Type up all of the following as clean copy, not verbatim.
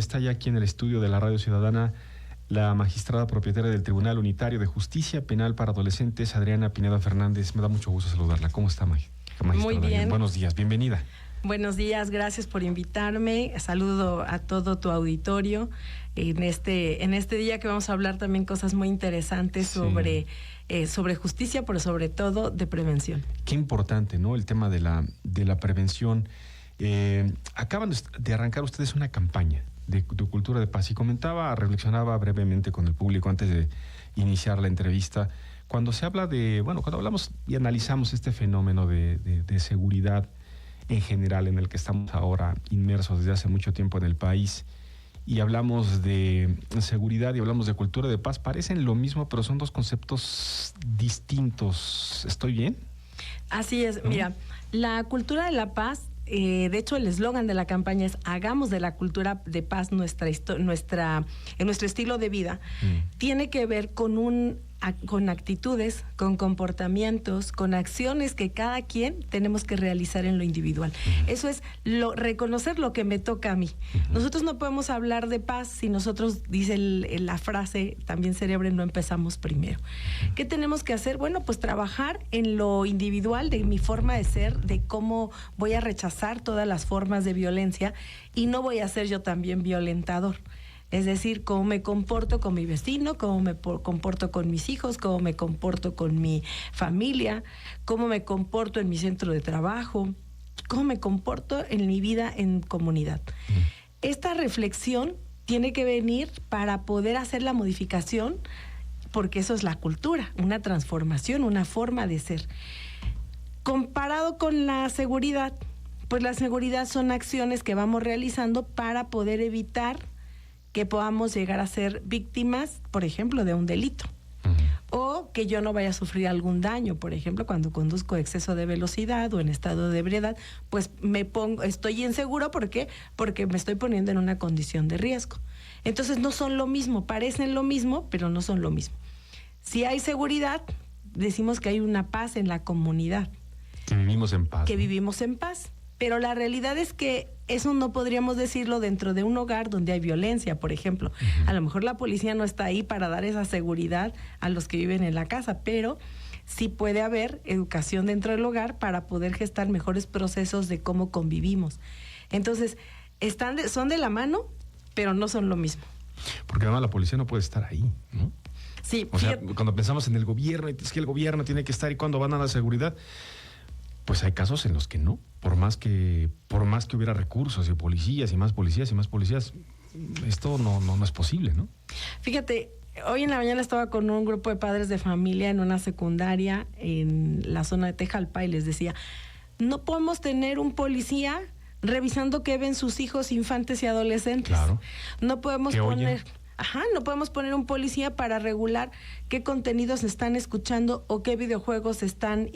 Está ya aquí en el estudio de la Radio Ciudadana la magistrada propietaria del Tribunal Unitario de Justicia Penal para Adolescentes, Adriana Pineda Fernández. Me da mucho gusto saludarla. ¿Cómo está, magistrada? Muy bien. Buenos días, bienvenida. Buenos días, gracias por invitarme. Saludo a todo tu auditorio en este día que vamos a hablar también cosas muy interesantes sobre justicia, pero sobre todo de prevención. Qué importante, ¿no? El tema de la prevención. Acaban de arrancar ustedes una campaña de cultura de paz y reflexionaba brevemente con el público antes de iniciar la entrevista. Cuando se habla cuando hablamos y analizamos este fenómeno de seguridad en general en el que estamos ahora inmersos desde hace mucho tiempo en el país, y hablamos de seguridad y hablamos de cultura de paz, parecen lo mismo, pero son dos conceptos distintos. ¿Estoy bien? Así es. Mira, la cultura de la paz, de hecho el eslogan de la campaña es hagamos de la cultura de paz nuestro estilo de vida. Tiene que ver con actitudes, con comportamientos, con acciones que cada quien tenemos que realizar en lo individual. Eso es reconocer lo que me toca a mí. Nosotros no podemos hablar de paz si nosotros, dice la frase, también cerebre, no empezamos primero. ¿Qué tenemos que hacer? Bueno, pues trabajar en lo individual, de mi forma de ser, de cómo voy a rechazar todas las formas de violencia y no voy a ser yo también violentador. Es decir, cómo me comporto con mi vecino, cómo me comporto con mis hijos, cómo me comporto con mi familia, cómo me comporto en mi centro de trabajo, cómo me comporto en mi vida en comunidad. Esta reflexión tiene que venir para poder hacer la modificación, porque eso es la cultura, una transformación, una forma de ser. Comparado con la seguridad, pues la seguridad son acciones que vamos realizando para poder evitar que podamos llegar a ser víctimas, por ejemplo, de un delito. O que yo no vaya a sufrir algún daño, por ejemplo, cuando conduzco exceso de velocidad o en estado de ebriedad, pues estoy inseguro. ¿Por qué? Porque me estoy poniendo en una condición de riesgo. Entonces no son lo mismo, parecen lo mismo, pero no son lo mismo. Si hay seguridad, decimos que hay una paz en la comunidad. Que vivimos en paz. Que vivimos en paz. Pero la realidad es que eso no podríamos decirlo dentro de un hogar donde hay violencia, por ejemplo. A lo mejor la policía no está ahí para dar esa seguridad a los que viven en la casa, pero sí puede haber educación dentro del hogar para poder gestar mejores procesos de cómo convivimos. Entonces, son de la mano, pero no son lo mismo. Porque además la policía no puede estar ahí, ¿no? Sí. O sea, cuando pensamos en el gobierno, es que el gobierno tiene que estar, y cuando van a la seguridad, pues hay casos en los que no, por más que hubiera recursos y policías y más policías, esto no es posible, ¿no? Fíjate, hoy en la mañana estaba con un grupo de padres de familia en una secundaria en la zona de Tejalpa y les decía, no podemos tener un policía revisando qué ven sus hijos, infantes y adolescentes. Claro. No podemos no podemos poner un policía para regular qué contenidos están escuchando o qué videojuegos se están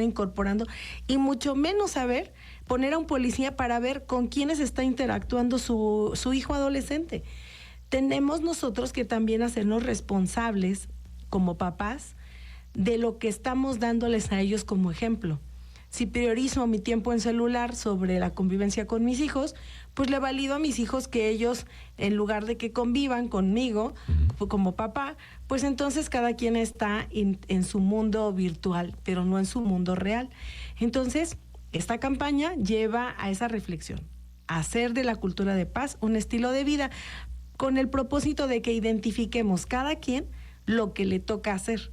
incorporando, y mucho menos poner a un policía para ver con quiénes está interactuando su hijo adolescente. Tenemos nosotros que también hacernos responsables como papás de lo que estamos dándoles a ellos como ejemplo. Si priorizo mi tiempo en celular sobre la convivencia con mis hijos, pues le valido a mis hijos que ellos, en lugar de que convivan conmigo como papá, pues entonces cada quien está en su mundo virtual, pero no en su mundo real. Entonces, esta campaña lleva a esa reflexión, a hacer de la cultura de paz un estilo de vida, con el propósito de que identifiquemos cada quien lo que le toca hacer,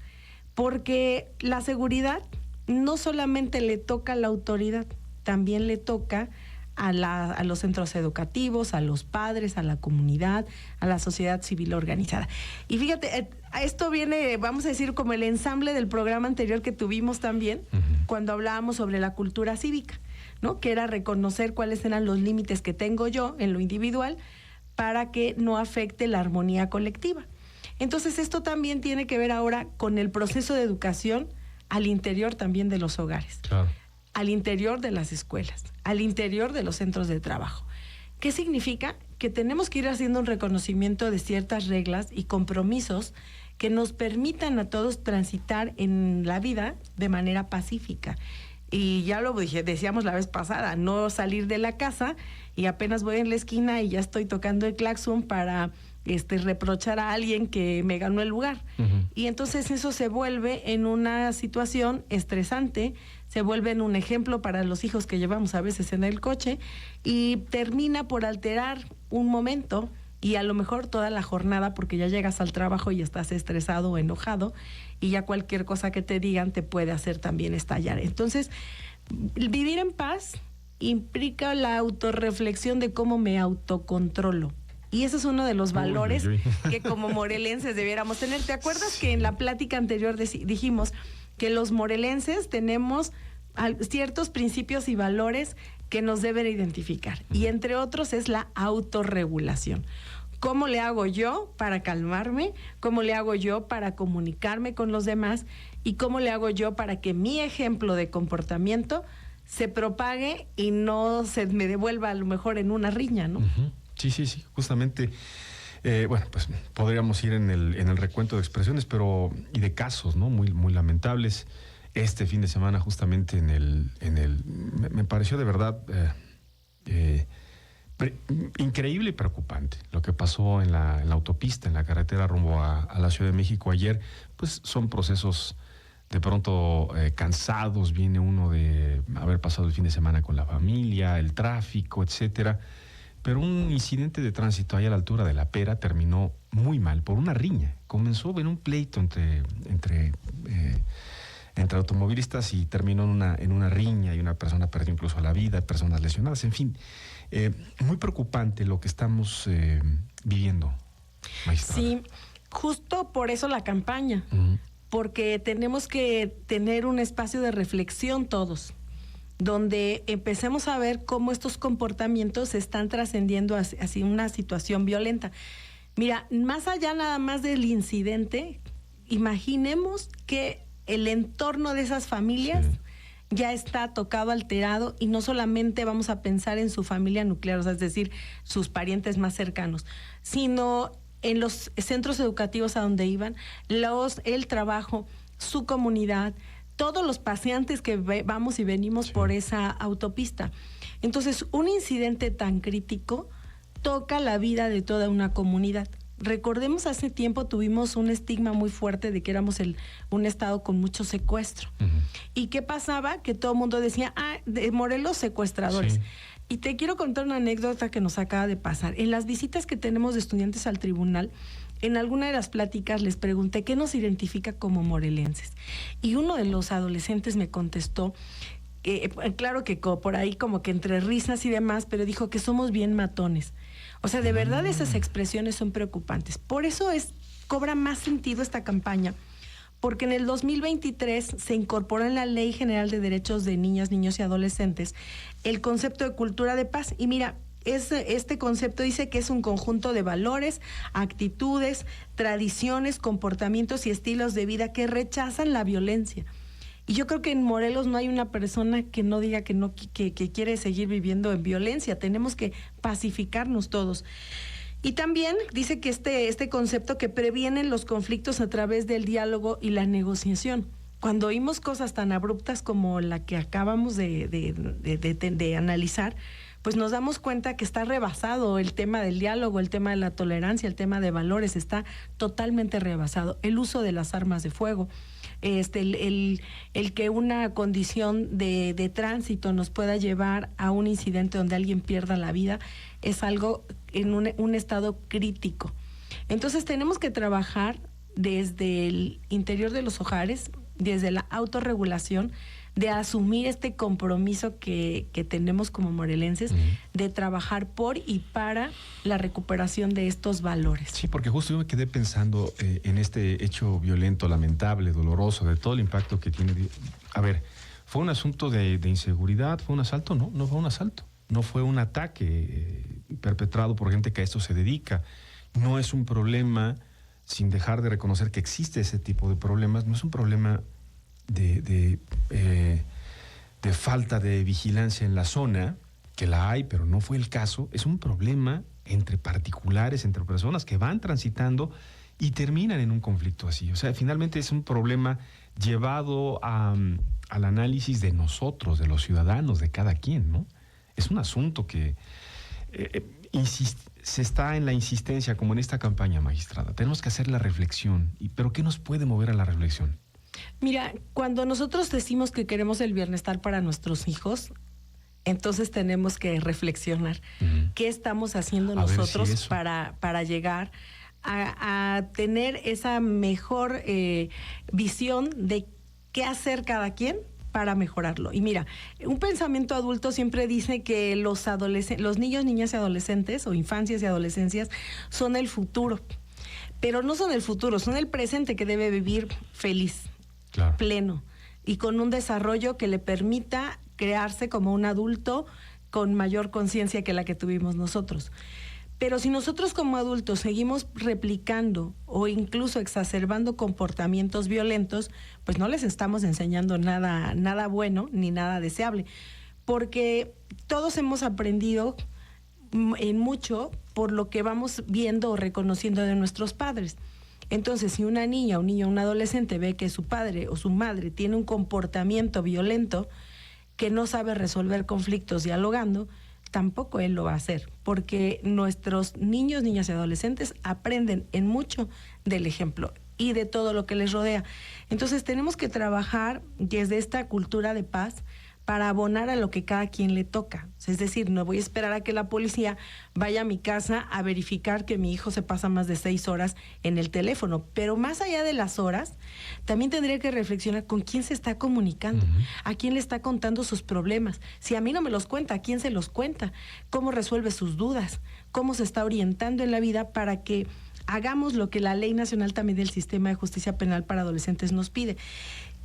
porque la seguridad no solamente le toca a la autoridad, también le toca a los centros educativos, a los padres, a la comunidad, a la sociedad civil organizada. Y fíjate, esto viene, vamos a decir, como el ensamble del programa anterior que tuvimos también, cuando hablábamos sobre la cultura cívica, ¿no? Que era reconocer cuáles eran los límites que tengo yo en lo individual para que no afecte la armonía colectiva. Entonces, esto también tiene que ver ahora con el proceso de educación al interior también de los hogares, claro, al interior de las escuelas, al interior de los centros de trabajo. ¿Qué significa? Que tenemos que ir haciendo un reconocimiento de ciertas reglas y compromisos que nos permitan a todos transitar en la vida de manera pacífica. Y ya lo decíamos la vez pasada, no salir de la casa y apenas voy en la esquina y ya estoy tocando el claxon para reprochar a alguien que me ganó el lugar. Ujú. Y entonces eso se vuelve en una situación estresante, se vuelve en un ejemplo para los hijos que llevamos a veces en el coche y termina por alterar un momento y a lo mejor toda la jornada, porque ya llegas al trabajo y estás estresado o enojado y ya cualquier cosa que te digan te puede hacer también estallar. Entonces, vivir en paz implica la autorreflexión de cómo me autocontrolo. Y ese es uno de los valores que como morelenses debiéramos tener. ¿Te acuerdas que en la plática anterior dijimos que los morelenses tenemos ciertos principios y valores que nos deben identificar? Y entre otros es la autorregulación. ¿Cómo le hago yo para calmarme? ¿Cómo le hago yo para comunicarme con los demás? ¿Y cómo le hago yo para que mi ejemplo de comportamiento se propague y no se me devuelva a lo mejor en una riña, ¿no? Uh-huh. Sí, justamente, bueno, pues podríamos ir en el recuento de expresiones, y de casos, ¿no? Muy, muy lamentables. Este fin de semana, justamente me pareció de verdad increíble y preocupante lo que pasó en la autopista, en la carretera rumbo a la Ciudad de México ayer. Pues son procesos de pronto cansados, viene uno de haber pasado el fin de semana con la familia, el tráfico, etcétera. Pero un incidente de tránsito ahí a la altura de La Pera terminó muy mal por una riña. Comenzó en un pleito entre automovilistas y terminó en una riña y una persona perdió incluso la vida, personas lesionadas. En fin, muy preocupante lo que estamos viviendo, magistrada. Sí, justo por eso la campaña, porque tenemos que tener un espacio de reflexión todos, donde empecemos a ver cómo estos comportamientos se están trascendiendo hacia una situación violenta. Mira, más allá nada más del incidente, imaginemos que el entorno de esas familias ya está tocado, alterado, y no solamente vamos a pensar en su familia nuclear, o sea, es decir, sus parientes más cercanos, sino en los centros educativos a donde iban, el trabajo, su comunidad, todos los paseantes que vamos y venimos por esa autopista. Entonces, un incidente tan crítico toca la vida de toda una comunidad. Recordemos, hace tiempo tuvimos un estigma muy fuerte de que éramos un estado con mucho secuestro. Uh-huh. ¿Y qué pasaba? Que todo el mundo decía, de Morelos, secuestradores. Sí. Y te quiero contar una anécdota que nos acaba de pasar. En las visitas que tenemos de estudiantes al tribunal, en alguna de las pláticas les pregunté qué nos identifica como morelenses. Y uno de los adolescentes me contestó, claro que por ahí como que entre risas y demás, pero dijo que somos bien matones. O sea, de verdad esas expresiones son preocupantes. Por eso cobra más sentido esta campaña, porque en el 2023 se incorporó en la Ley General de Derechos de Niñas, Niños y Adolescentes el concepto de cultura de paz. Y mira, este concepto dice que es un conjunto de valores, actitudes, tradiciones, comportamientos y estilos de vida que rechazan la violencia. Y yo creo que en Morelos no hay una persona que no diga que quiere seguir viviendo en violencia. Tenemos que pacificarnos todos. Y también dice que este concepto que previene los conflictos a través del diálogo y la negociación. Cuando oímos cosas tan abruptas como la que acabamos de analizar, pues nos damos cuenta que está rebasado el tema del diálogo, el tema de la tolerancia, el tema de valores, está totalmente rebasado. El uso de las armas de fuego, el que una condición de tránsito nos pueda llevar a un incidente donde alguien pierda la vida, es algo en un estado crítico. Entonces tenemos que trabajar desde el interior de los hogares, desde la autorregulación, de asumir este compromiso que tenemos como morelenses, de trabajar por y para la recuperación de estos valores. Sí, porque justo yo me quedé pensando en este hecho violento, lamentable, doloroso, de todo el impacto que tiene. A ver, ¿fue un asunto de inseguridad? ¿Fue un asalto? No fue un asalto. No fue un ataque perpetrado por gente que a esto se dedica. No es un problema, sin dejar de reconocer que existe ese tipo de problemas, no es un problema de falta de vigilancia en la zona, que la hay, pero no fue el caso. Es un problema entre particulares, entre personas que van transitando y terminan en un conflicto así. O sea, finalmente es un problema llevado al análisis de nosotros, de los ciudadanos, de cada quien, ¿no? Es un asunto que se está en la insistencia, como en esta campaña, magistrada. Tenemos que hacer la reflexión. ¿Pero qué nos puede mover a la reflexión? Mira, cuando nosotros decimos que queremos el bienestar para nuestros hijos, entonces tenemos que reflexionar. ¿Qué estamos haciendo nosotros para llegar a tener esa mejor visión de qué hacer cada quien para mejorarlo? Y mira, un pensamiento adulto siempre dice que los niños, niñas y adolescentes, o infancias y adolescencias, son el futuro. Pero no son el futuro, son el presente que debe vivir feliz, claro, pleno, y con un desarrollo que le permita crearse como un adulto con mayor conciencia que la que tuvimos nosotros. Pero si nosotros como adultos seguimos replicando o incluso exacerbando comportamientos violentos, pues no les estamos enseñando nada bueno ni nada deseable. Porque todos hemos aprendido en mucho por lo que vamos viendo o reconociendo de nuestros padres. Entonces, si una niña, un niño, un adolescente ve que su padre o su madre tiene un comportamiento violento, que no sabe resolver conflictos dialogando, tampoco él lo va a hacer, porque nuestros niños, niñas y adolescentes aprenden en mucho del ejemplo y de todo lo que les rodea. Entonces tenemos que trabajar desde esta cultura de paz para abonar a lo que cada quien le toca. Es decir, no voy a esperar a que la policía vaya a mi casa a verificar que mi hijo se pasa más de 6 horas en el teléfono. Pero más allá de las horas, también tendría que reflexionar con quién se está comunicando, a quién le está contando sus problemas. Si a mí no me los cuenta, ¿a quién se los cuenta? ¿Cómo resuelve sus dudas? ¿Cómo se está orientando en la vida para que hagamos lo que la Ley Nacional también del Sistema de Justicia Penal para Adolescentes nos pide?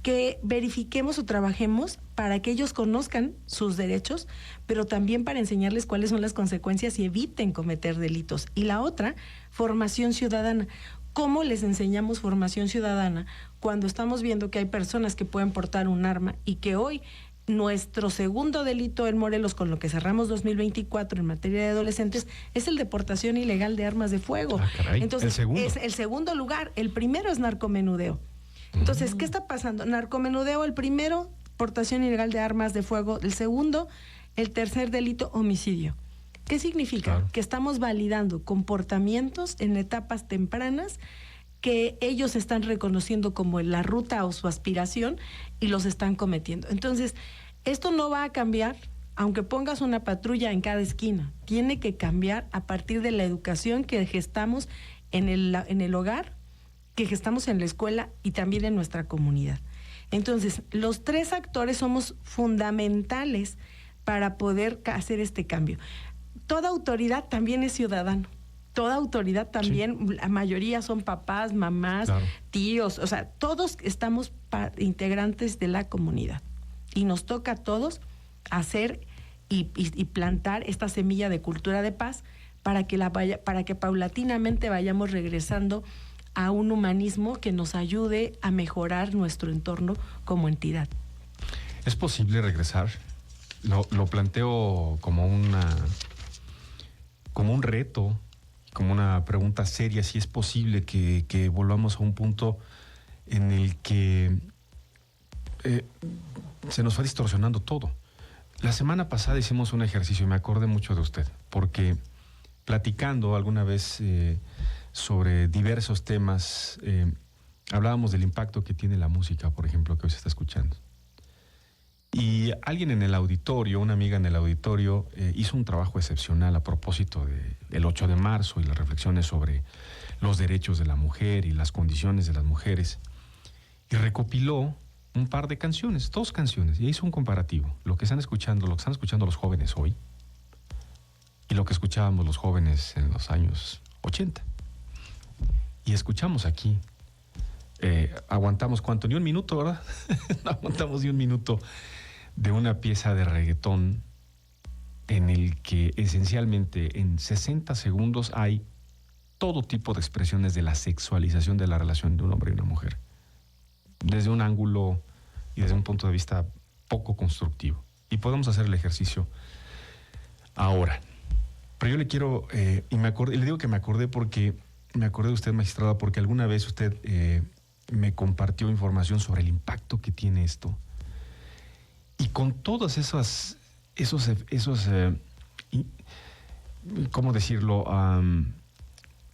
Que verifiquemos o trabajemos para que ellos conozcan sus derechos, pero también para enseñarles cuáles son las consecuencias y eviten cometer delitos. Y la otra, formación ciudadana. ¿Cómo les enseñamos formación ciudadana cuando estamos viendo que hay personas que pueden portar un arma y que hoy nuestro segundo delito en Morelos, con lo que cerramos 2024 en materia de adolescentes, es el de portación ilegal de armas de fuego? Caray, entonces, es el segundo lugar. El primero es narcomenudeo. Entonces, ¿qué está pasando? Narcomenudeo, el primero, portación ilegal de armas de fuego, el segundo, el tercer delito, homicidio. ¿Qué significa? Claro. Que estamos validando comportamientos en etapas tempranas que ellos están reconociendo como la ruta o su aspiración y los están cometiendo. Entonces, esto no va a cambiar aunque pongas una patrulla en cada esquina. Tiene que cambiar a partir de la educación que gestamos en el hogar, que gestamos en la escuela y también en nuestra comunidad. Entonces, los 3 actores somos fundamentales para poder hacer este cambio. Toda autoridad también es ciudadano. Toda autoridad también, sí. La mayoría son papás, mamás, claro, tíos, o sea, todos estamos integrantes de la comunidad. Y nos toca a todos hacer y plantar esta semilla de cultura de paz para que paulatinamente vayamos regresando a un humanismo que nos ayude a mejorar nuestro entorno como entidad. ¿Es posible regresar? Lo planteo como un reto, como una pregunta seria, si es posible que volvamos a un punto en el que se nos va distorsionando todo. La semana pasada hicimos un ejercicio y me acordé mucho de usted, porque platicando alguna vez sobre diversos temas, hablábamos del impacto que tiene la música, por ejemplo, que hoy se está escuchando. Y alguien en el auditorio, una amiga en el auditorio, hizo un trabajo excepcional a propósito del 8 de marzo y las reflexiones sobre los derechos de la mujer y las condiciones de las mujeres. Y recopiló un par de canciones, 2 canciones, y hizo un comparativo. Lo que están escuchando los jóvenes hoy y lo que escuchábamos los jóvenes en los años 80. Y escuchamos aquí, aguantamos ¿cuánto? Ni un minuto, ¿verdad? No aguantamos ni un minuto de una pieza de reggaetón en el que esencialmente en 60 segundos hay todo tipo de expresiones de la sexualización de la relación de un hombre y una mujer, desde un ángulo y desde un punto de vista poco constructivo. Y podemos hacer el ejercicio ahora. Pero yo le quiero, le digo que me acordé porque me acordé de usted, magistrada, porque alguna vez usted me compartió información sobre el impacto que tiene esto. Y con todos ¿cómo decirlo?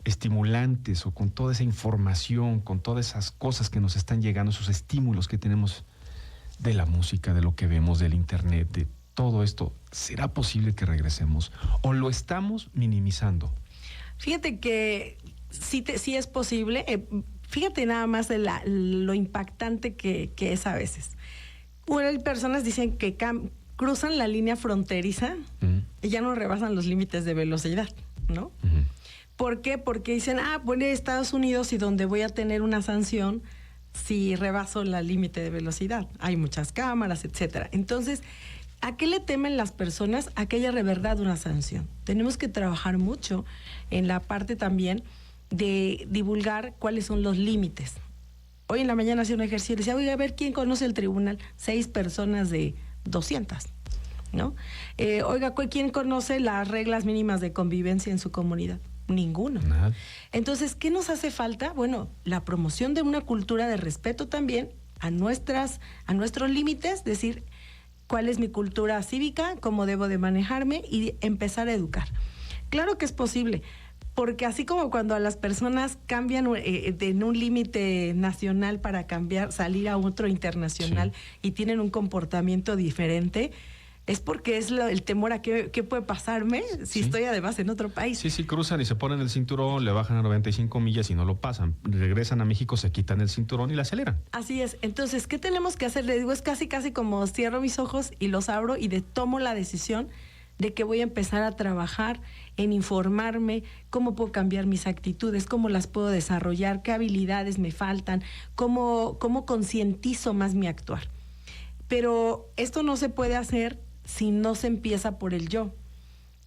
Estimulantes, o con toda esa información, con todas esas cosas que nos están llegando, esos estímulos que tenemos de la música, de lo que vemos, del internet, de todo esto, ¿será posible que regresemos? ¿O lo estamos minimizando? Fíjate que sí es posible. Fíjate nada más de lo impactante que es a veces. Hay personas dicen que cruzan la línea fronteriza y ya no rebasan los límites de velocidad, ¿no? ¿Por qué? Porque dicen, voy a Estados Unidos y donde voy a tener una sanción si rebaso el límite de velocidad. Hay muchas cámaras, etcétera. Entonces, ¿a qué le temen las personas? A que haya de verdad una sanción. Tenemos que trabajar mucho en la parte también de divulgar cuáles son los límites. Hoy en la mañana hacía un ejercicio y decía, oiga, a ver, ¿quién conoce el tribunal? 6 personas de 200, ¿no? Oiga, ¿quién conoce las reglas mínimas de convivencia en su comunidad? Ninguno. Nada. Entonces, ¿qué nos hace falta? Bueno, la promoción de una cultura de respeto también a nuestros límites, decir cuál es mi cultura cívica, cómo debo de manejarme y empezar a educar. Claro que es posible, porque así como cuando a las personas cambian en un límite nacional para salir a otro internacional, sí, y tienen un comportamiento diferente, es porque es el temor a qué puede pasarme si estoy además en otro país. Sí, cruzan y se ponen el cinturón, le bajan a 95 millas y no lo pasan. Regresan a México, se quitan el cinturón y la aceleran. Así es. Entonces, ¿qué tenemos que hacer? Le digo, es casi como cierro mis ojos y los abro y tomo la decisión de que voy a empezar a trabajar en informarme, cómo puedo cambiar mis actitudes, cómo las puedo desarrollar, qué habilidades me faltan, cómo concientizo más mi actuar. Pero esto no se puede hacer si no se empieza por el yo.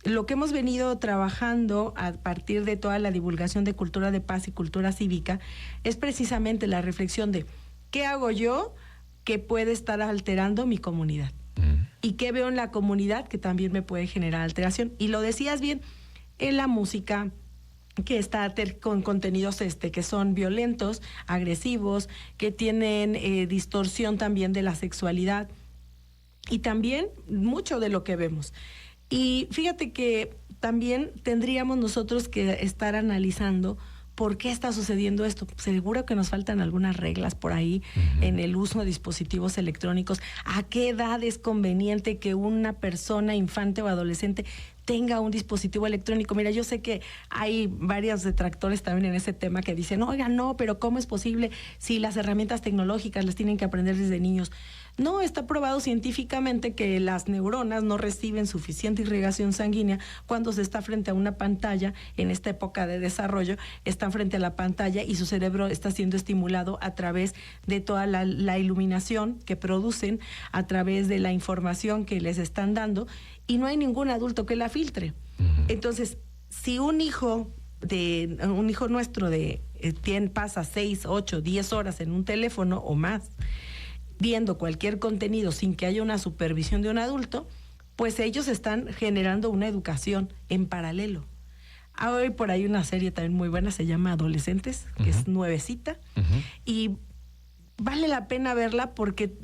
Lo que hemos venido trabajando a partir de toda la divulgación de cultura de paz y cultura cívica es precisamente la reflexión de ¿qué hago yo que puede estar alterando mi comunidad? ¿Y qué veo en la comunidad que también me puede generar alteración? Y lo decías bien, en la música que está con contenidos que son violentos, agresivos, que tienen distorsión también de la sexualidad, y también mucho de lo que vemos. Y fíjate que también tendríamos nosotros que estar analizando por qué está sucediendo esto. Seguro que nos faltan algunas reglas por ahí en el uso de dispositivos electrónicos. ¿A qué edad es conveniente que una persona, infante o adolescente, tenga un dispositivo electrónico? Mira, yo sé que hay varios detractores también en ese tema que dicen, oiga, no, pero ¿cómo es posible si las herramientas tecnológicas las tienen que aprender desde niños? No, está probado científicamente que las neuronas no reciben suficiente irrigación sanguínea cuando se está frente a una pantalla. En esta época de desarrollo, están frente a la pantalla y su cerebro está siendo estimulado a través de toda la iluminación que producen, a través de la información que les están dando, y no hay ningún adulto que la filtre. Entonces, si un hijo nuestro pasa 6, 8, 10 horas en un teléfono o más, viendo cualquier contenido sin que haya una supervisión de un adulto, pues ellos están generando una educación en paralelo. Hoy por ahí una serie también muy buena, se llama Adolescentes, que es nuevecita, y vale la pena verla porque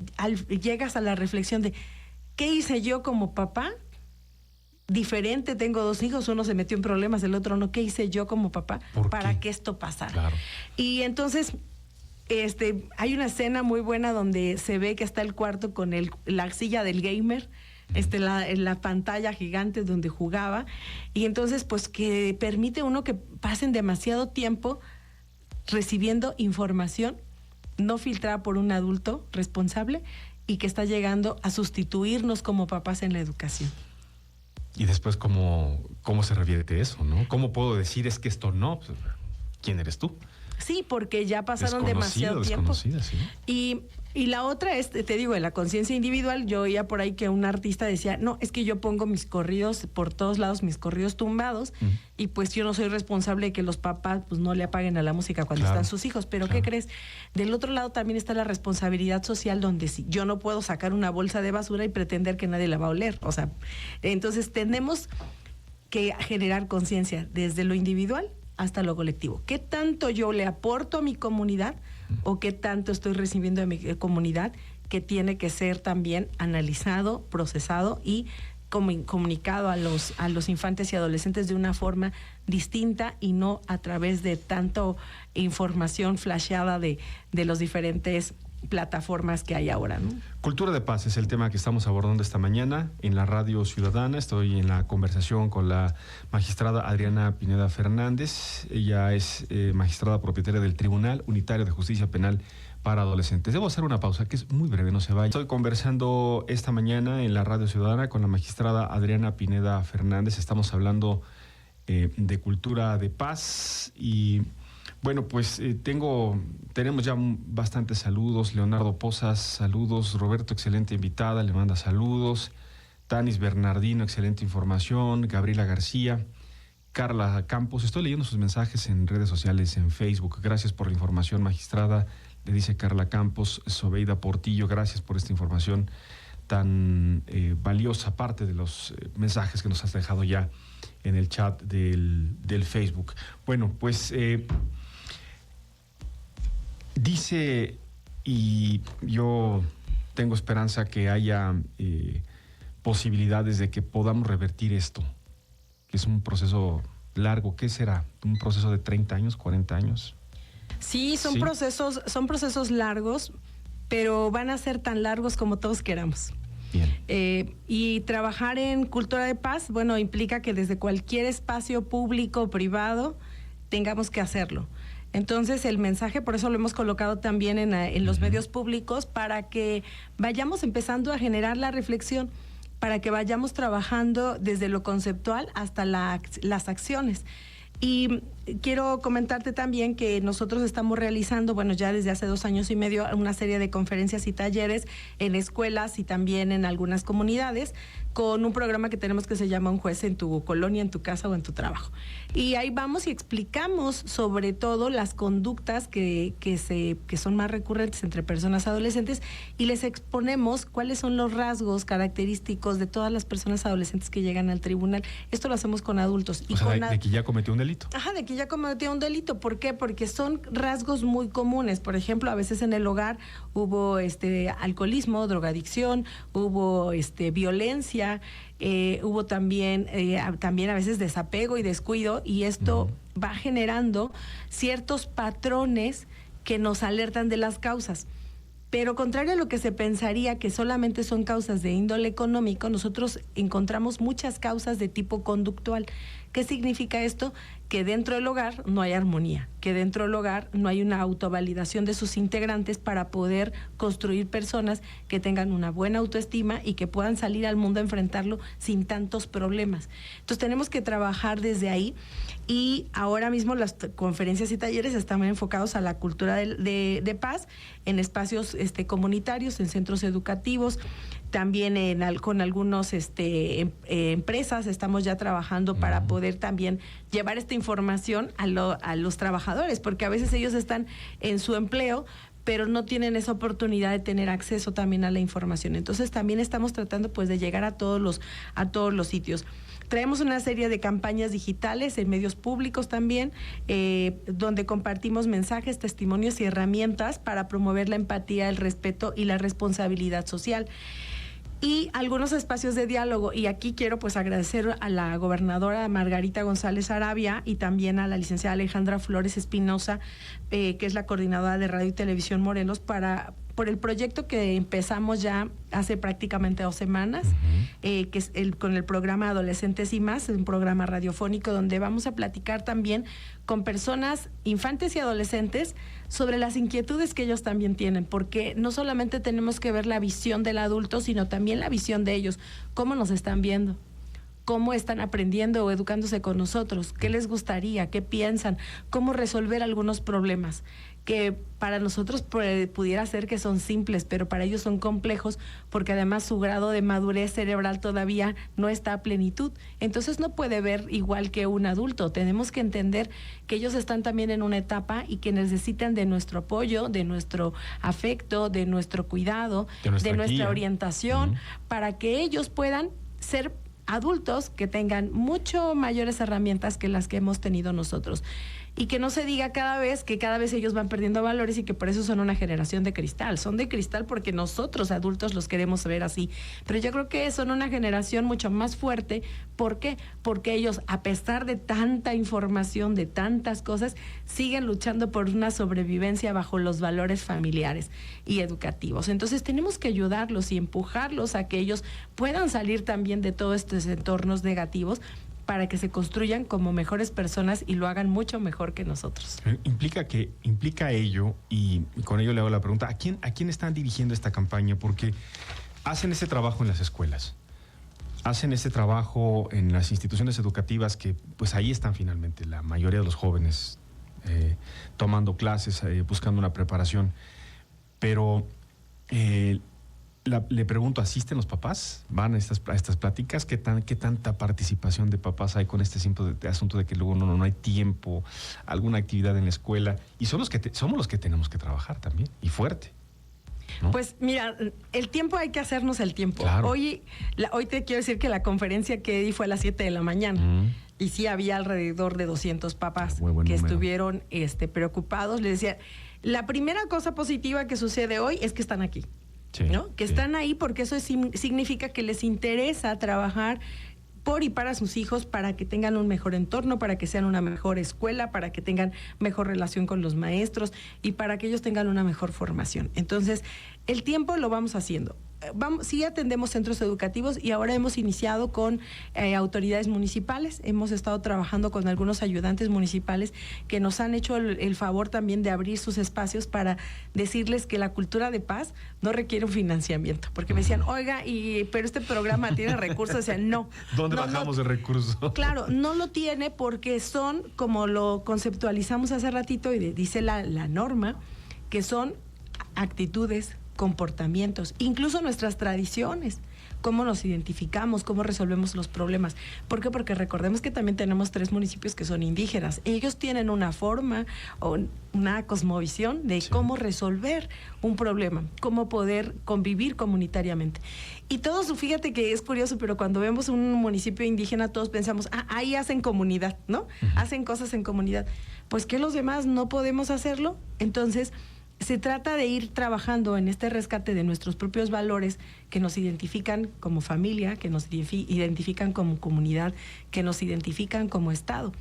llegas a la reflexión de ¿qué hice yo como papá? Diferente, tengo 2 hijos, uno se metió en problemas, el otro no. ¿Qué hice yo como papá para que esto pasara? Claro. Y entonces hay una escena muy buena donde se ve que está el cuarto con la silla del gamer, la pantalla gigante donde jugaba, y entonces pues que permite uno que pasen demasiado tiempo recibiendo información no filtrada por un adulto responsable y que está llegando a sustituirnos como papás en la educación. Y después, ¿cómo se revierte eso, no? ¿Cómo puedo decir es que esto no? ¿Quién eres tú? Sí, porque ya pasaron demasiado tiempo. ¿Sí? Y la otra es, te digo, de la conciencia individual. Yo oía por ahí que un artista decía, no, es que yo pongo mis corridos por todos lados, mis corridos tumbados, y pues yo no soy responsable de que los papás pues no le apaguen a la música cuando están sus hijos. Pero ¿qué crees? Del otro lado también está la responsabilidad social, donde si yo no puedo sacar una bolsa de basura y pretender que nadie la va a oler. O sea, entonces tenemos que generar conciencia desde lo individual hasta lo colectivo. ¿Qué tanto yo le aporto a mi comunidad o qué tanto estoy recibiendo de mi comunidad, que tiene que ser también analizado, procesado y comunicado a los infantes y adolescentes de una forma distinta y no a través de tanto información flasheada de los diferentes plataformas que hay ahora, ¿no? Cultura de paz es el tema que estamos abordando esta mañana en la Radio Ciudadana. Estoy en la conversación con la magistrada Adriana Pineda Fernández. Ella es magistrada propietaria del Tribunal Unitario de Justicia Penal para Adolescentes. Debo hacer una pausa que es muy breve, no se vaya. Estoy conversando esta mañana en la Radio Ciudadana con la magistrada Adriana Pineda Fernández. Estamos hablando de cultura de paz y bueno, pues tenemos ya bastantes saludos. Leonardo Pozas, saludos. Roberto, excelente invitada, le manda saludos. Tanis Bernardino, excelente información. Gabriela García. Carla Campos, estoy leyendo sus mensajes en redes sociales, en Facebook. Gracias por la información, magistrada, le dice Carla Campos. Sobeida Portillo, gracias por esta información tan valiosa, parte de los mensajes que nos has dejado ya en el chat del Facebook. Bueno, pues dice, y yo tengo esperanza que haya posibilidades de que podamos revertir esto, que es un proceso largo. ¿Qué será? ¿Un proceso de 30 años, 40 años? Sí, son procesos largos, pero van a ser tan largos como todos queramos. Bien. Y trabajar en cultura de paz, bueno, implica que desde cualquier espacio público o privado tengamos que hacerlo. Entonces, el mensaje, por eso lo hemos colocado también en los medios públicos, para que vayamos empezando a generar la reflexión, para que vayamos trabajando desde lo conceptual hasta las acciones. Y quiero comentarte también que nosotros estamos realizando, bueno, ya desde hace 2 años y medio, una serie de conferencias y talleres en escuelas y también en algunas comunidades, con un programa que tenemos que se llama Un juez en tu colonia, en tu casa o en tu trabajo. Y ahí vamos y explicamos sobre todo las conductas que son más recurrentes entre personas adolescentes, y les exponemos cuáles son los rasgos característicos de todas las personas adolescentes que llegan al tribunal. Esto lo hacemos con adultos. O sea, de que ya cometió un delito. Ajá, de que ya cometió un delito. ¿Por qué? Porque son rasgos muy comunes. Por ejemplo, a veces en el hogar hubo alcoholismo, drogadicción, hubo violencia, hubo también a veces desapego y descuido, y esto va generando ciertos patrones que nos alertan de las causas. Pero contrario a lo que se pensaría que solamente son causas de índole económico, nosotros encontramos muchas causas de tipo conductual. ¿Qué significa esto? Que dentro del hogar no hay armonía, que dentro del hogar no hay una autovalidación de sus integrantes para poder construir personas que tengan una buena autoestima y que puedan salir al mundo a enfrentarlo sin tantos problemas. Entonces tenemos que trabajar desde ahí, y ahora mismo las conferencias y talleres están enfocados a la cultura de paz en espacios comunitarios, en centros educativos, también con algunos empresas estamos ya trabajando para poder también llevar esta información a los trabajadores, porque a veces ellos están en su empleo, pero no tienen esa oportunidad de tener acceso también a la información. Entonces también estamos tratando pues de llegar a todos los sitios. Traemos una serie de campañas digitales en medios públicos también, donde compartimos mensajes, testimonios y herramientas para promover la empatía, el respeto y la responsabilidad social. Y algunos espacios de diálogo, y aquí quiero pues agradecer a la gobernadora Margarita González Arabia y también a la licenciada Alejandra Flores Espinosa, que es la coordinadora de Radio y Televisión Morelos, por el proyecto que empezamos ya hace prácticamente 2 semanas, que es con el programa Adolescentes y Más, un programa radiofónico donde vamos a platicar también con personas, infantes y adolescentes, sobre las inquietudes que ellos también tienen, porque no solamente tenemos que ver la visión del adulto, sino también la visión de ellos, cómo nos están viendo, cómo están aprendiendo o educándose con nosotros, qué les gustaría, qué piensan, cómo resolver algunos problemas que para nosotros pudiera ser que son simples, pero para ellos son complejos, porque además su grado de madurez cerebral todavía no está a plenitud. Entonces no puede ver igual que un adulto. Tenemos que entender que ellos están también en una etapa y que necesitan de nuestro apoyo, de nuestro afecto, de nuestro cuidado, de nuestra orientación, para que ellos puedan ser adultos que tengan mucho mayores herramientas que las que hemos tenido nosotros. Y que no se diga cada vez ellos van perdiendo valores y que por eso son una generación de cristal. Son de cristal porque nosotros adultos los queremos ver así. Pero yo creo que son una generación mucho más fuerte. ¿Por qué? Porque ellos, a pesar de tanta información, de tantas cosas, siguen luchando por una sobrevivencia bajo los valores familiares y educativos. Entonces tenemos que ayudarlos y empujarlos a que ellos puedan salir también de todos estos entornos negativos, para que se construyan como mejores personas y lo hagan mucho mejor que nosotros. Implica ello, y con ello le hago la pregunta, ¿a quién están dirigiendo esta campaña? Porque hacen ese trabajo en las escuelas, hacen ese trabajo en las instituciones educativas que pues ahí están finalmente la mayoría de los jóvenes tomando clases, buscando una preparación, pero le pregunto, ¿asisten los papás? ¿Van a estas pláticas? ¿Qué tanta participación de papás hay con este simple asunto de que luego no hay tiempo, alguna actividad en la escuela? Y somos los que tenemos que trabajar también, y fuerte, ¿no? Pues mira, el tiempo hay que hacernos el tiempo. Claro. Hoy te quiero decir que la conferencia que di fue a las 7 de la mañana. Y sí había alrededor de 200 papás que estuvieron preocupados. Les decía, la primera cosa positiva que sucede hoy es que están aquí. Sí, ¿no? Que están ahí porque eso significa que les interesa trabajar por y para sus hijos, para que tengan un mejor entorno, para que sean una mejor escuela, para que tengan mejor relación con los maestros y para que ellos tengan una mejor formación. Entonces, el tiempo lo vamos haciendo. Sí atendemos centros educativos y ahora hemos iniciado con autoridades municipales. Hemos estado trabajando con algunos ayudantes municipales que nos han hecho el favor también de abrir sus espacios para decirles que la cultura de paz no requiere un financiamiento. Porque me decían, oiga, pero este programa tiene recursos. Decían, no. ¿Dónde bajamos de recursos? Claro, no lo tiene porque son, como lo conceptualizamos hace ratito y dice la norma, que son actitudes, comportamientos, incluso nuestras tradiciones, cómo nos identificamos, cómo resolvemos los problemas. ¿Por qué? Porque recordemos que también tenemos 3 municipios que son indígenas. Ellos tienen una forma o una cosmovisión de cómo resolver un problema, cómo poder convivir comunitariamente. Y todos, fíjate que es curioso, pero cuando vemos un municipio indígena, todos pensamos, ahí hacen comunidad, ¿no? Hacen cosas en comunidad. Pues que los demás no podemos hacerlo. Entonces, se trata de ir trabajando en este rescate de nuestros propios valores que nos identifican como familia, que nos identifican como comunidad, que nos identifican como Estado.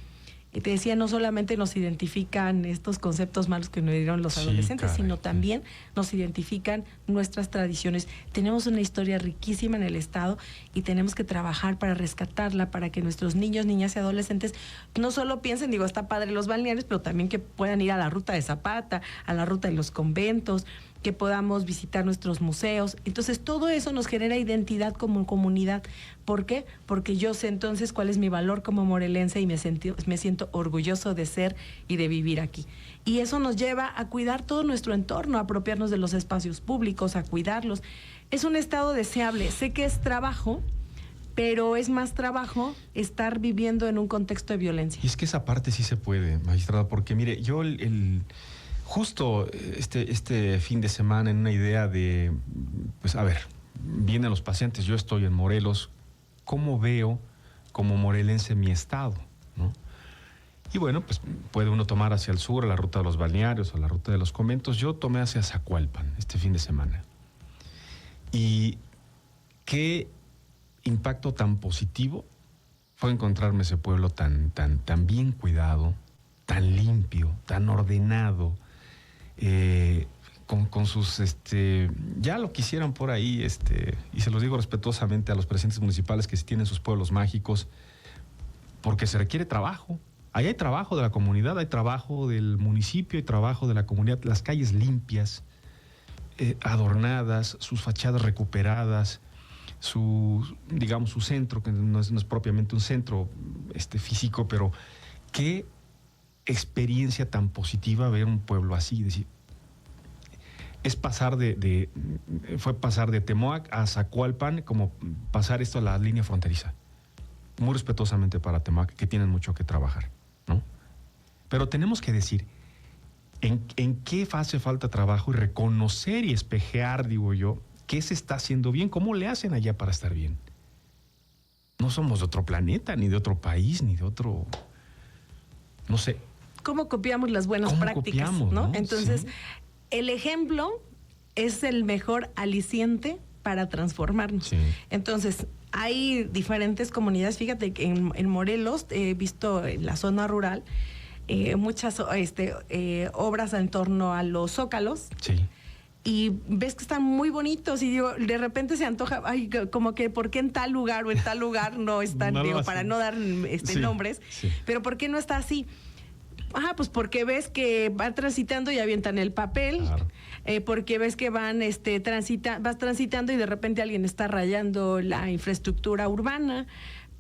Y te decía, no solamente nos identifican estos conceptos malos que nos dieron los adolescentes, sino también nos identifican nuestras tradiciones. Tenemos una historia riquísima en el Estado y tenemos que trabajar para rescatarla, para que nuestros niños, niñas y adolescentes no solo piensen, está padre los balnearios, pero también que puedan ir a la ruta de Zapata, a la ruta de los conventos, que podamos visitar nuestros museos. Entonces, todo eso nos genera identidad como comunidad. ¿Por qué? Porque yo sé entonces cuál es mi valor como morelense y me siento orgulloso de ser y de vivir aquí. Y eso nos lleva a cuidar todo nuestro entorno, a apropiarnos de los espacios públicos, a cuidarlos. Es un estado deseable. Sé que es trabajo, pero es más trabajo estar viviendo en un contexto de violencia. Y es que esa parte sí se puede, magistrada, porque mire, yo justo este fin de semana en una idea de, pues a ver, vienen los pacientes, yo estoy en Morelos, ¿cómo veo como morelense mi estado? ¿No? Y bueno, pues puede uno tomar hacia el sur, a la ruta de los balnearios, a la ruta de los conventos. Yo tomé hacia Zacualpan este fin de semana. Y qué impacto tan positivo fue encontrarme ese pueblo tan bien cuidado, tan limpio, tan ordenado, con sus, ya lo quisieran por ahí, y se los digo respetuosamente a los presidentes municipales que sí tienen sus pueblos mágicos, porque se requiere trabajo. Ahí hay trabajo de la comunidad, hay trabajo del municipio, hay trabajo de la comunidad, las calles limpias, adornadas, sus fachadas recuperadas, su centro, que no es propiamente un centro físico, pero qué experiencia tan positiva ver un pueblo así. Decir, fue pasar de Temoac a Zacualpan, como pasar esto a la línea fronteriza. Muy respetuosamente para Temoac, que tienen mucho que trabajar, ¿no? Pero tenemos que decir en qué hace falta trabajo y reconocer y espejear, digo yo, qué se está haciendo bien, cómo le hacen allá para estar bien. no somos de otro planeta, ni de otro país, ni de otro, no sé. ¿Cómo copiamos las buenas prácticas? Copiamos, ¿no? Entonces, sí. El ejemplo es el mejor aliciente para transformarnos. Sí. Entonces, hay diferentes comunidades. Fíjate que en Morelos, he visto en la zona rural muchas obras en torno a los zócalos. Sí. Y ves que están muy bonitos y digo, de repente se antoja, ay, como que ¿por qué en tal lugar o en tal lugar no están? No, digo, para no dar nombres, pero ¿por qué no está así? Pues porque ves que van transitando y avientan el papel, claro. Porque ves que vas transitando y de repente alguien está rayando la infraestructura urbana,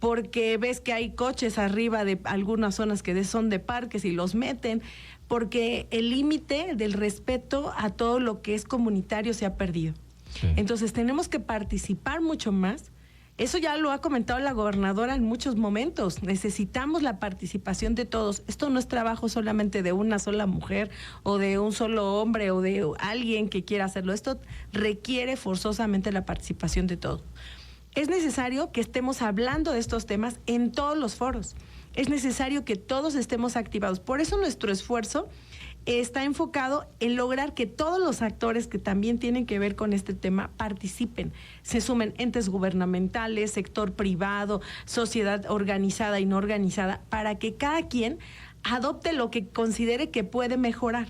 porque ves que hay coches arriba de algunas zonas que son de parques y los meten, porque el límite del respeto a todo lo que es comunitario se ha perdido. Sí. Entonces tenemos que participar mucho más. Eso ya lo ha comentado la gobernadora en muchos momentos. Necesitamos la participación de todos. Esto no es trabajo solamente de una sola mujer o de un solo hombre o de alguien que quiera hacerlo. Esto requiere forzosamente la participación de todos. Es necesario que estemos hablando de estos temas en todos los foros. Es necesario que todos estemos activados. Por eso nuestro esfuerzo está enfocado en lograr que todos los actores que también tienen que ver con este tema participen, se sumen entes gubernamentales, sector privado, sociedad organizada y no organizada, para que cada quien adopte lo que considere que puede mejorar.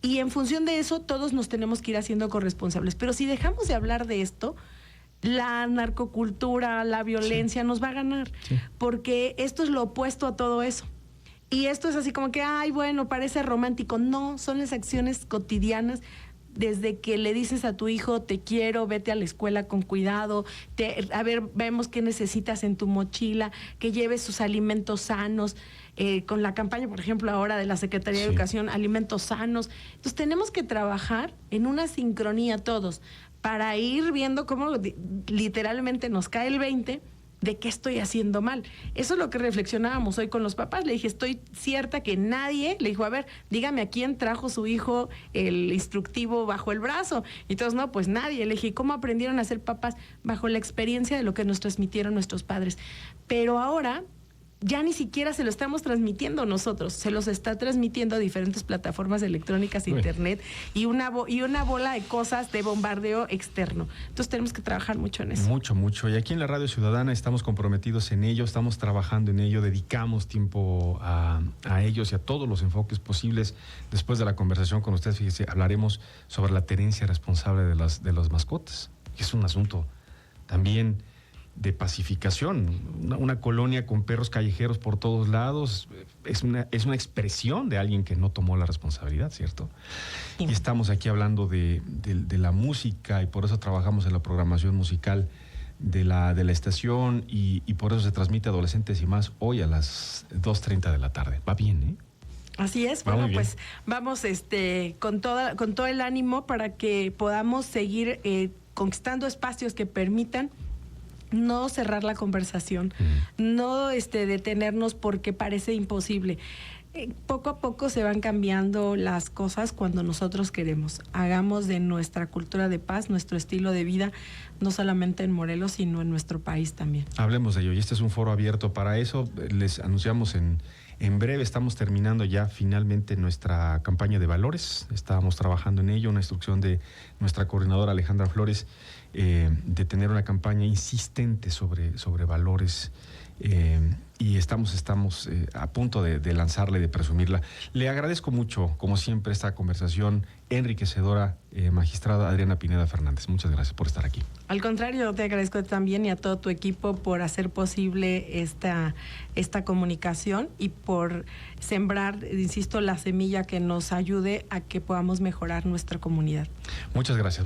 Y en función de eso, todos nos tenemos que ir haciendo corresponsables. Pero si dejamos de hablar de esto, la narcocultura, la violencia nos va a ganar, porque esto es lo opuesto a todo eso. Y esto es así como que, ay, bueno, parece romántico. No, son las acciones cotidianas, desde que le dices a tu hijo, te quiero, vete a la escuela con cuidado, a ver, vemos qué necesitas en tu mochila, que lleves sus alimentos sanos, con la campaña, por ejemplo, ahora de la Secretaría de Educación, alimentos sanos. Entonces tenemos que trabajar en una sincronía todos, para ir viendo cómo literalmente nos cae el 20 de qué estoy haciendo mal. Eso es lo que reflexionábamos hoy con los papás. Le dije, estoy cierta que nadie, le dijo, a ver, dígame a quién trajo su hijo el instructivo bajo el brazo. Y entonces, no, pues nadie. Le dije, ¿cómo aprendieron a ser papás? Bajo la experiencia de lo que nos transmitieron nuestros padres. Pero ahora ya ni siquiera se lo estamos transmitiendo nosotros, se los está transmitiendo a diferentes plataformas electrónicas, internet y una bola de cosas de bombardeo externo. Entonces tenemos que trabajar mucho en eso. Mucho. Y aquí en la Radio Ciudadana estamos comprometidos en ello, estamos trabajando en ello, dedicamos tiempo a ellos y a todos los enfoques posibles. Después de la conversación con ustedes, fíjese, hablaremos sobre la tenencia responsable de las mascotas, que es un asunto también de pacificación. Una colonia con perros callejeros por todos lados es una expresión de alguien que no tomó la responsabilidad, ¿cierto? Sí. Y estamos aquí hablando de la música y por eso trabajamos en la programación musical de la estación y por eso se transmite Adolescentes y Más hoy a las 2:30 de la tarde. Va bien, ¿eh? Así es. Bueno, pues vamos con todo el ánimo para que podamos seguir conquistando espacios que permitan no cerrar la conversación, no detenernos porque parece imposible. Poco a poco se van cambiando las cosas cuando nosotros queremos. Hagamos de nuestra cultura de paz, nuestro estilo de vida, no solamente en Morelos, sino en nuestro país también. Hablemos de ello, y este es un foro abierto para eso. Les anunciamos en breve, estamos terminando ya finalmente nuestra campaña de valores. Estábamos trabajando en ello, una instrucción de nuestra coordinadora Alejandra Flores, de tener una campaña insistente sobre valores, y estamos a punto de lanzarla y de presumirla. Le agradezco mucho, como siempre, esta conversación enriquecedora, magistrada Adriana Pineda Fernández. Muchas gracias por estar aquí. Al contrario, te agradezco también y a todo tu equipo por hacer posible esta comunicación y por sembrar, insisto, la semilla que nos ayude a que podamos mejorar nuestra comunidad. Muchas gracias.